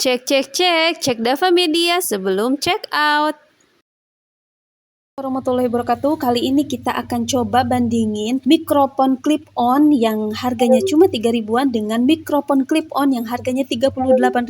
Cek Dava Media sebelum check out. Warahmatullahi wabarakatuh. Kali ini kita akan coba bandingin mikrofon clip-on yang harganya cuma 3 ribuan dengan mikrofon clip-on yang harganya 38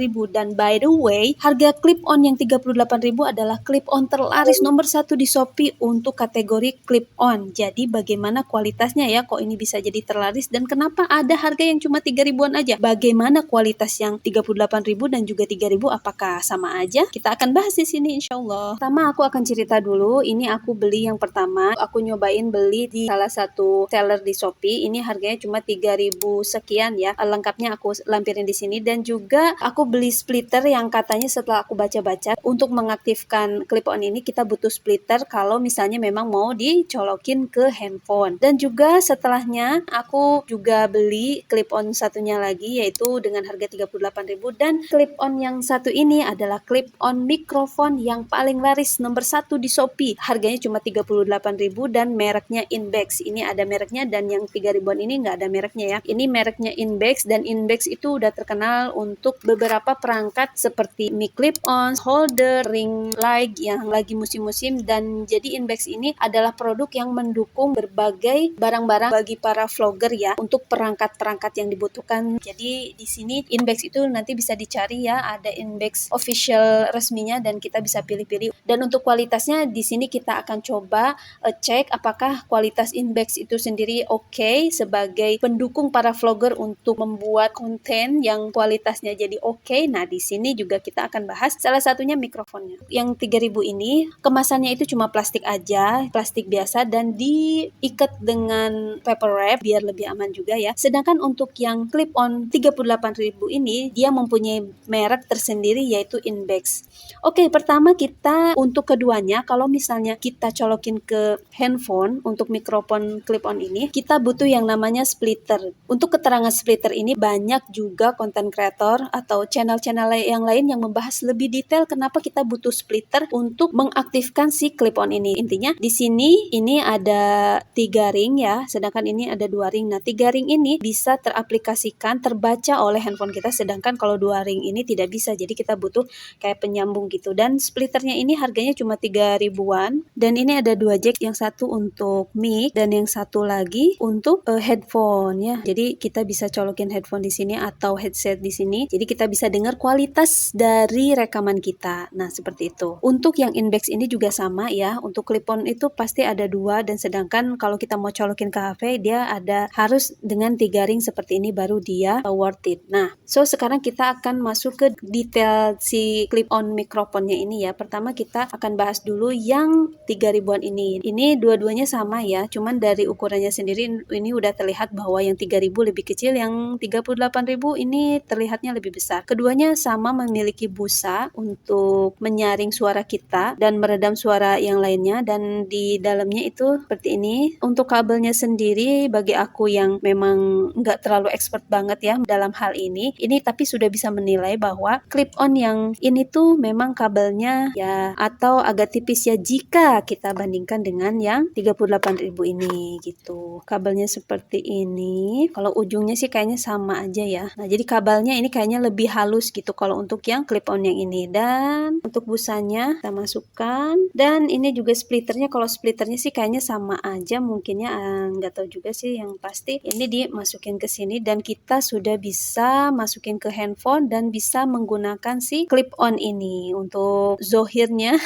ribu. Dan by the way, harga clip-on yang 38 ribu adalah clip-on terlaris nomor 1 di Shopee untuk kategori clip-on. Jadi bagaimana kualitasnya ya? Kok ini bisa jadi terlaris dan kenapa ada harga yang cuma 3 ribuan aja? Bagaimana kualitas yang 38 ribu dan juga 3 ribu? Apakah sama aja? Kita akan bahas di sini insyaallah. Pertama aku akan cerita dulu. Ini aku beli yang pertama, aku nyobain beli di salah satu seller di Shopee. Ini harganya cuma 3.000 sekian ya. Lengkapnya aku lampirin di sini dan juga aku beli splitter yang katanya setelah aku baca-baca untuk mengaktifkan clip-on ini kita butuh splitter kalau misalnya memang mau dicolokin ke handphone. Dan juga setelahnya aku juga beli clip-on satunya lagi yaitu dengan harga 38 ribu dan clip-on yang satu ini adalah clip-on mikrofon yang paling laris nomor 1 di Shopee. Harganya cuma 38 ribu dan mereknya Inbex. Ini ada mereknya dan yang 3 ribuan ini nggak ada mereknya ya. Ini mereknya Inbex dan Inbex itu udah terkenal untuk beberapa perangkat seperti mic clip-on, holder, ring light yang lagi musim-musim dan jadi Inbex ini adalah produk yang mendukung berbagai barang-barang bagi para vlogger ya untuk perangkat-perangkat yang dibutuhkan. Jadi di sini Inbex itu nanti bisa dicari ya, ada Inbex official resminya dan kita bisa pilih-pilih. Dan untuk kualitasnya di sini kita akan coba cek apakah kualitas Inbex itu sendiri oke sebagai pendukung para vlogger untuk membuat konten yang kualitasnya jadi oke. Nah, di sini juga kita akan bahas salah satunya mikrofonnya. Yang 3000 ini kemasannya itu cuma plastik aja, plastik biasa dan diikat dengan paper wrap biar lebih aman juga ya. Sedangkan untuk yang clip-on 38.000 ini dia mempunyai merek tersendiri yaitu Inbex. Oke, pertama kita untuk keduanya kalau misalnya kita colokin ke handphone untuk mikrofon clip-on ini, kita butuh yang namanya splitter. Untuk keterangan splitter ini banyak juga content creator atau channel-channel yang lain yang membahas lebih detail kenapa kita butuh splitter untuk mengaktifkan si clip-on ini. Intinya di sini ini ada 3 ring ya, sedangkan ini ada 2 ring. Nah, 3 ring ini bisa teraplikasikan, terbaca oleh handphone kita, sedangkan kalau 2 ring ini tidak bisa. Jadi kita butuh kayak penyambung gitu. Dan splitternya ini harganya cuma 3 ribuan dan ini ada 2 jack, yang satu untuk mic dan yang satu lagi untuk headphone ya. Jadi kita bisa colokin headphone di sini atau headset di sini. Jadi kita bisa dengar kualitas dari rekaman kita. Nah, seperti itu. Untuk yang Inbex ini juga sama ya. Untuk clip-on itu pasti ada 2 dan sedangkan kalau kita mau colokin ke HP dia ada harus dengan 3 ring seperti ini baru dia worth it. Nah, so sekarang kita akan masuk ke detail si clip-on mikrofonnya ini ya. Pertama kita akan bahas dulu yang 3 ribuan ini. Ini dua-duanya sama ya, cuman dari ukurannya sendiri ini udah terlihat bahwa yang 3.000 lebih kecil, yang 38.000 ini terlihatnya lebih besar. Keduanya sama memiliki busa untuk menyaring suara kita dan meredam suara yang lainnya dan di dalamnya itu seperti ini. Untuk kabelnya sendiri bagi aku yang memang nggak terlalu expert banget ya dalam hal ini tapi sudah bisa menilai bahwa clip-on yang ini tuh memang kabelnya ya atau agak tipis ya jika kita bandingkan dengan yang 38.000 ini gitu. Kabelnya seperti ini. Kalau ujungnya sih kayaknya sama aja ya. Nah, jadi kabelnya ini kayaknya lebih halus gitu kalau untuk yang clip-on yang ini. Dan untuk busanya kita masukkan. Dan ini juga splitternya. Kalau splitternya sih kayaknya sama aja. Mungkinnya nggak tahu juga sih yang pasti. Ini dimasukin ke sini dan kita sudah bisa masukin ke handphone dan bisa menggunakan si clip-on ini. Untuk zohirnya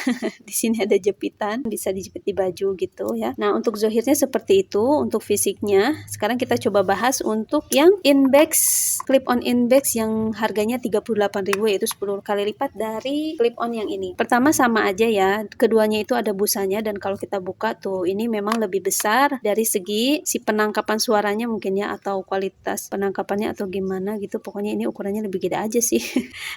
di sini ada jepitan, bisa dijepit di baju gitu ya. Nah, untuk zohirnya seperti itu untuk fisiknya. Sekarang kita coba bahas untuk yang Inbex, clip-on Inbex yang harganya 38.000 yaitu 10 kali lipat dari clip-on yang ini. Pertama sama aja ya, keduanya itu ada busanya dan kalau kita buka tuh ini memang lebih besar dari segi si penangkapan suaranya mungkin ya atau kualitas penangkapannya atau gimana gitu. Pokoknya ini ukurannya lebih gede aja sih.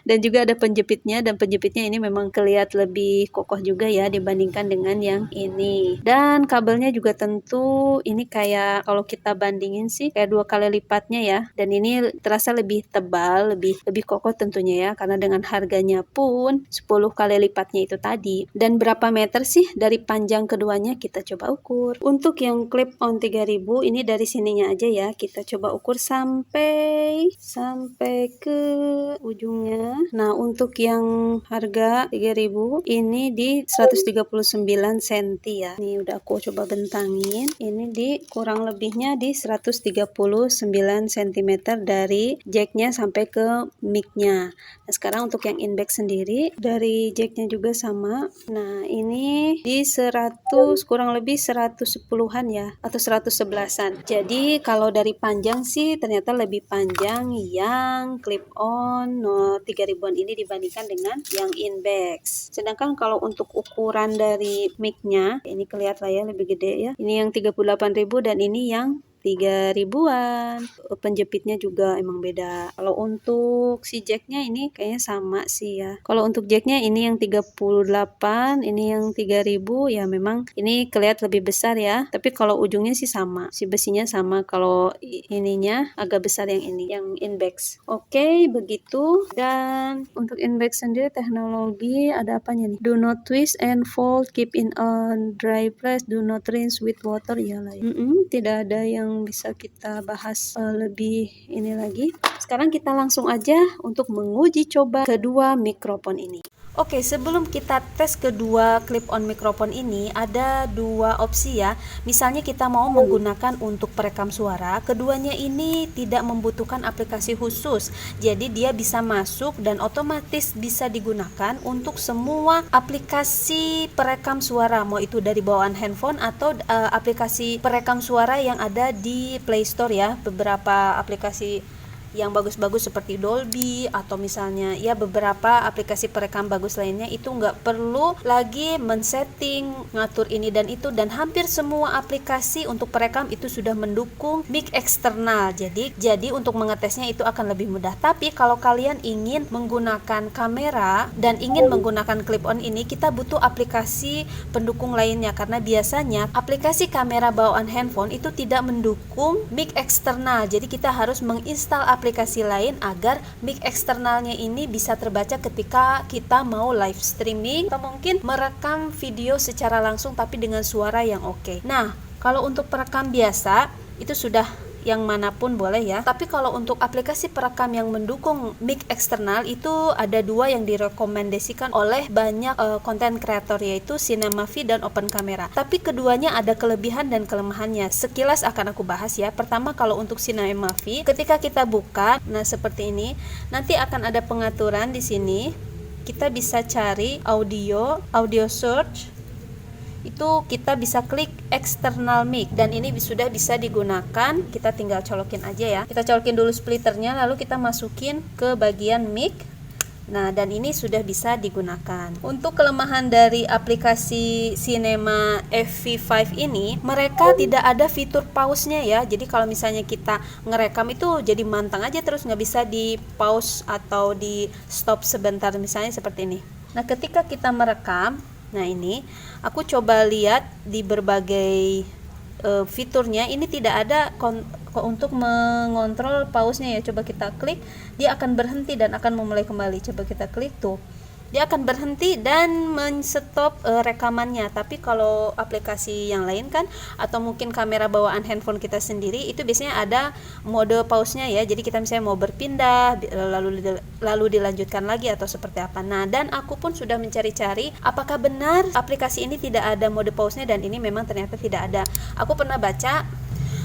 Dan juga ada penjepitnya dan penjepitnya ini memang kelihatan lebih kokoh juga ya dibandingkan dengan dengan yang ini. Dan kabelnya juga tentu ini kayak kalau kita bandingin sih kayak 2 kali lipatnya ya. Dan ini terasa lebih tebal, lebih kokoh tentunya ya, karena dengan harganya pun 10 kali lipatnya itu tadi. Dan berapa meter sih dari panjang keduanya, kita coba ukur. Untuk yang clip on 3000 ini dari sininya aja ya, kita coba ukur sampai ke ujungnya. Nah, untuk yang harga 3000 ini di 139 cm ya. Ini udah aku coba bentangin. Ini di kurang lebihnya di 139 cm dari jacknya sampai ke mic-nya. Nah, sekarang untuk yang in-back sendiri dari jacknya juga sama. Nah, ini di 100 kurang lebih 110-an ya, atau 111-an. Jadi kalau dari panjang sih ternyata lebih panjang yang clip on 3000-an ini dibandingkan dengan yang in-back. Sedangkan kalau untuk ukuran dari mic-nya, ini kelihatan lah ya lebih gede ya. Ini yang 38.000 dan ini yang 3000-an. Penjepitnya juga emang beda. Kalau untuk si jacknya ini kayaknya sama sih ya. Kalau untuk jacknya ini yang 38, ini yang 3000 ya, memang ini kelihatan lebih besar ya. Tapi kalau ujungnya sih sama, si besinya sama. Kalau ininya agak besar yang ini, yang index. Oke, begitu. Dan untuk index sendiri teknologi ada apanya nih? Do not twist and fold, keep in a dry place, do not rinse with water. Iyalah ya. Tidak ada yang bisa kita bahas lebih ini lagi. Sekarang kita langsung aja untuk menguji coba kedua mikrofon ini. Oke, sebelum kita tes kedua clip-on mikrofon ini, ada dua opsi ya. Misalnya kita mau menggunakan untuk perekam suara, keduanya ini tidak membutuhkan aplikasi khusus. Jadi dia bisa masuk dan otomatis bisa digunakan untuk semua aplikasi perekam suara, mau itu dari bawaan handphone atau aplikasi perekam suara yang ada di Play Store ya. Beberapa aplikasi yang bagus-bagus seperti Dolby atau misalnya ya beberapa aplikasi perekam bagus lainnya, itu nggak perlu lagi men-setting, ngatur ini dan itu, dan hampir semua aplikasi untuk perekam itu sudah mendukung mic eksternal. Jadi untuk mengetesnya itu akan lebih mudah. Tapi kalau kalian ingin menggunakan kamera dan ingin menggunakan clip-on ini, kita butuh aplikasi pendukung lainnya, karena biasanya aplikasi kamera bawaan handphone itu tidak mendukung mic eksternal. Jadi kita harus menginstal aplikasi lain agar mic eksternalnya ini bisa terbaca ketika kita mau live streaming atau mungkin merekam video secara langsung tapi dengan suara yang oke. Nah, kalau untuk perekam biasa itu sudah yang manapun boleh ya. Tapi kalau untuk aplikasi perekam yang mendukung mic eksternal itu ada dua yang direkomendasikan oleh banyak konten kreator, yaitu Cinemavi dan Open Camera. Tapi keduanya ada kelebihan dan kelemahannya. Sekilas akan aku bahas ya. Pertama, kalau untuk Cinemavi, ketika kita buka, nah seperti ini, nanti akan ada pengaturan di sini. Kita bisa cari audio search. Itu kita bisa klik external mic dan ini sudah bisa digunakan. Kita tinggal colokin aja ya. Kita colokin dulu splitternya, lalu kita masukin ke bagian mic. Nah, dan ini sudah bisa digunakan. Untuk kelemahan dari aplikasi Cinema FV5 ini, mereka tidak ada fitur pause-nya ya. Jadi kalau misalnya kita ngerekam itu jadi mantang aja terus, nggak bisa di pause atau di stop sebentar, misalnya seperti ini. Nah, ketika kita merekam, nah ini aku coba lihat di berbagai fiturnya, ini tidak ada untuk mengontrol pause-nya ya. Coba kita klik, dia akan berhenti dan akan memulai kembali. Coba kita klik tuh, dia akan berhenti dan men-stop rekamannya. Tapi kalau aplikasi yang lain kan, atau mungkin kamera bawaan handphone kita sendiri, itu biasanya ada mode pause-nya ya. Jadi kita misalnya mau berpindah lalu dilanjutkan lagi atau seperti apa. Nah, dan aku pun sudah mencari-cari apakah benar aplikasi ini tidak ada mode pause-nya, dan ini memang ternyata tidak ada. Aku pernah baca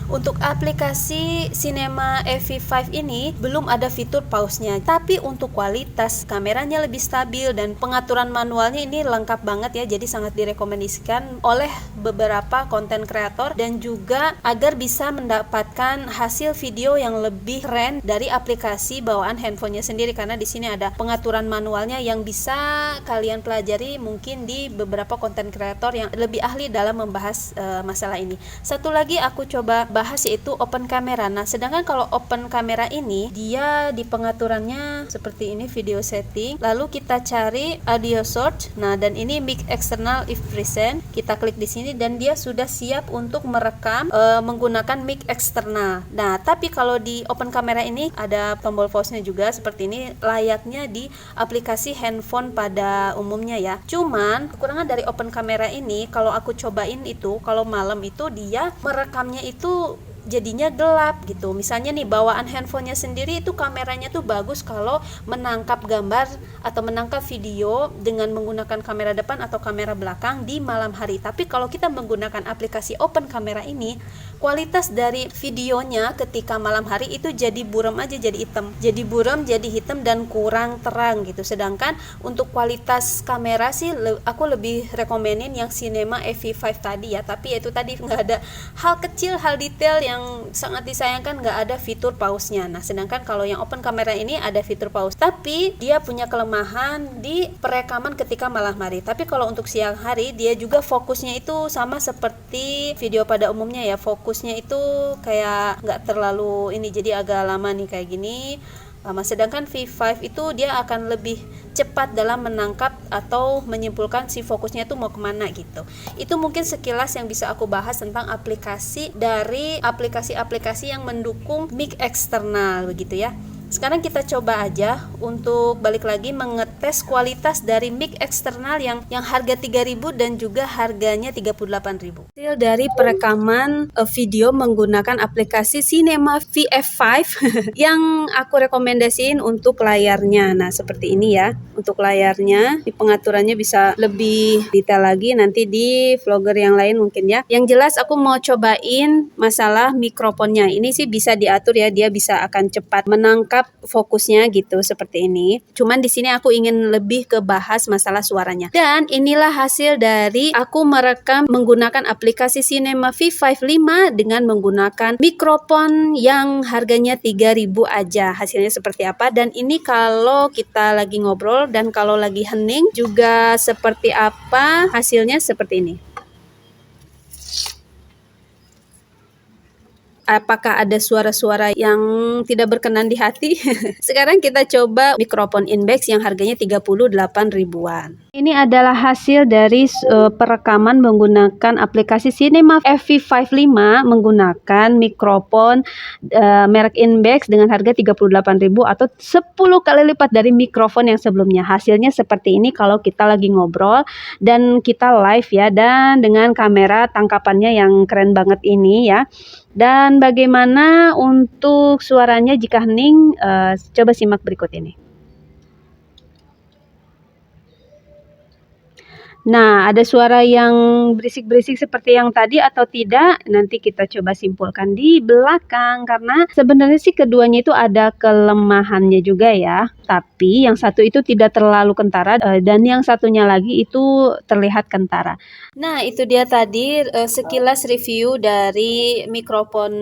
untuk aplikasi Cinema FV5 ini belum ada fitur pause-nya, tapi untuk kualitas kameranya lebih stabil dan pengaturan manualnya ini lengkap banget ya. Jadi sangat direkomendasikan oleh beberapa konten kreator dan juga agar bisa mendapatkan hasil video yang lebih keren dari aplikasi bawaan handphonenya sendiri, karena di sini ada pengaturan manualnya yang bisa kalian pelajari mungkin di beberapa konten kreator yang lebih ahli dalam membahas masalah ini. Satu lagi aku coba bahas yaitu open camera. Nah, sedangkan kalau open camera ini dia di pengaturannya seperti ini, video setting, lalu kita cari audio source. Nah, dan ini mic external if present, kita klik di sini dan dia sudah siap untuk merekam menggunakan mic eksternal. Nah, tapi kalau di open camera ini ada tombol pause-nya juga seperti ini, layaknya di aplikasi handphone pada umumnya ya. Cuman kekurangan dari open camera ini, kalau aku cobain itu, kalau malam itu dia merekamnya itu jadinya gelap gitu. Misalnya nih bawaan handphonenya sendiri itu kameranya tuh bagus kalau menangkap gambar atau menangkap video dengan menggunakan kamera depan atau kamera belakang di malam hari. Tapi kalau kita menggunakan aplikasi open camera ini, kualitas dari videonya ketika malam hari itu jadi buram aja, jadi hitam. Jadi buram, jadi hitam dan kurang terang gitu. Sedangkan untuk kualitas kamera sih aku lebih rekomenin yang Cinema FV5 tadi ya. Tapi itu tadi nggak ada hal kecil, hal detail yang sangat disayangkan, nggak ada fitur pause-nya. Nah, sedangkan kalau yang open camera ini ada fitur pause, tapi dia punya kelemahan di perekaman ketika malam hari. Tapi kalau untuk siang hari dia juga fokusnya itu sama seperti video pada umumnya ya, fokusnya itu kayak nggak terlalu ini, jadi agak lama nih kayak gini lama. Sedangkan V5 itu dia akan lebih cepat dalam menangkap atau menyimpulkan si fokusnya itu mau kemana gitu. Itu mungkin sekilas yang bisa aku bahas tentang aplikasi dari aplikasi-aplikasi yang mendukung mic eksternal begitu ya. Sekarang kita coba aja untuk balik lagi mengetes kualitas dari mic eksternal yang harga 3.000 dan juga harganya 38.000. Hasil dari perekaman video menggunakan aplikasi Cinema VF5 yang aku rekomendasiin untuk layarnya. Nah, seperti ini ya. Untuk layarnya, di pengaturannya bisa lebih detail lagi nanti di vlogger yang lain mungkin ya. Yang jelas aku mau cobain masalah mikrofonnya. Ini sih bisa diatur ya, dia bisa akan cepat menangkap fokusnya gitu seperti ini. Cuman di sini aku ingin lebih ke bahas masalah suaranya. Dan inilah hasil dari aku merekam menggunakan aplikasi Cinema V5 dengan menggunakan mikrofon yang harganya 3.000 aja. Hasilnya seperti apa? Dan ini kalau kita lagi ngobrol dan kalau lagi hening juga seperti apa, hasilnya seperti ini. Apakah ada suara-suara yang tidak berkenan di hati? Sekarang kita coba mikrofon Inbex yang harganya 38 ribuan. Ini adalah hasil dari perekaman menggunakan aplikasi Cinema FV55 menggunakan mikrofon merek Inbex dengan harga 38.000 atau 10 kali lipat dari mikrofon yang sebelumnya. Hasilnya seperti ini kalau kita lagi ngobrol dan kita live ya, dan dengan kamera tangkapannya yang keren banget ini ya. Dan bagaimana untuk suaranya jika hening? Coba simak berikut ini. Nah, ada suara yang berisik-berisik seperti yang tadi atau tidak? Nanti kita coba simpulkan di belakang, karena sebenarnya sih keduanya itu ada kelemahannya juga ya. Tapi yang satu itu tidak terlalu kentara dan yang satunya lagi itu terlihat kentara. Nah, itu dia tadi sekilas review dari mikrofon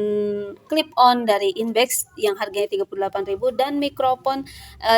clip-on dari Inbex yang harganya 38.000 dan mikrofon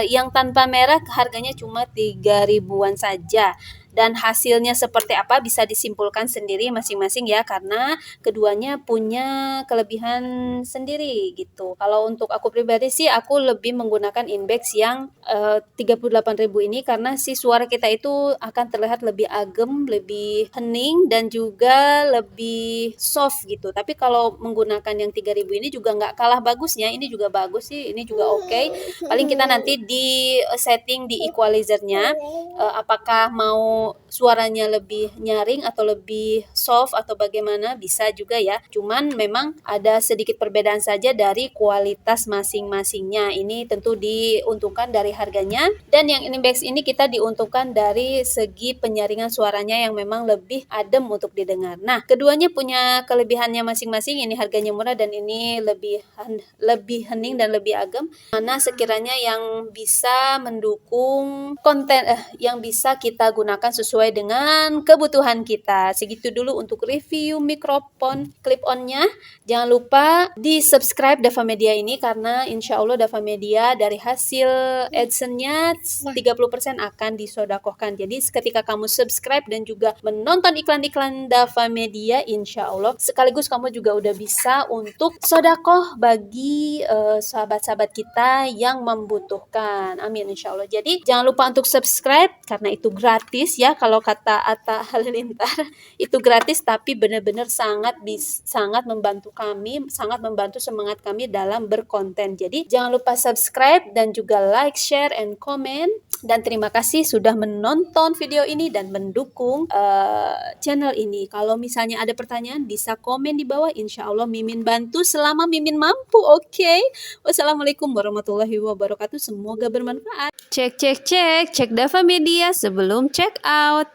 yang tanpa merek harganya cuma 3.000-an saja. Dan hasilnya seperti apa bisa disimpulkan sendiri masing-masing ya, karena keduanya punya kelebihan sendiri gitu. Kalau untuk aku pribadi sih aku lebih menggunakan Inbex yang 38.000 ini karena si suara kita itu akan terlihat lebih agem, lebih hening dan juga lebih soft gitu. Tapi kalau menggunakan yang 3.000 ini juga nggak kalah bagusnya, ini juga bagus sih, ini juga oke. Paling kita nanti di setting di equalizernya apakah mau suaranya lebih nyaring atau lebih soft atau bagaimana bisa juga ya. Cuman memang ada sedikit perbedaan saja dari kualitas masing-masingnya. Ini tentu diuntungkan dari harganya, dan yang Inbex ini kita diuntungkan dari segi penyaringan suaranya yang memang lebih adem untuk didengar. Nah, keduanya punya kelebihannya masing-masing. Ini harganya murah dan ini lebih hening dan lebih agem. Mana sekiranya yang bisa mendukung konten yang bisa kita gunakan sesuai dengan kebutuhan kita. Segitu dulu untuk review mikrofon clip-on-nya. Jangan lupa di-subscribe Dava Media ini karena insya Allah Dava Media dari hasil AdSense-nya 30% akan disodakohkan. Jadi ketika kamu subscribe dan juga menonton iklan-iklan Dava Media, insya Allah sekaligus kamu juga udah bisa untuk sodakoh bagi sahabat-sahabat kita yang membutuhkan. Amin insya Allah. Jadi jangan lupa untuk subscribe karena itu gratis ya. Kalau kata Atta Halilintar itu gratis, tapi benar-benar sangat membantu kami, sangat membantu semangat kami dalam berkonten. Jadi jangan lupa subscribe dan juga like, share, and comment. Dan terima kasih sudah menonton video ini dan mendukung channel ini. Kalau misalnya ada pertanyaan bisa komen di bawah. Insya Allah Mimin bantu selama Mimin mampu. Oke. Wassalamualaikum warahmatullahi wabarakatuh. Semoga bermanfaat. Cek Dava Media sebelum check out.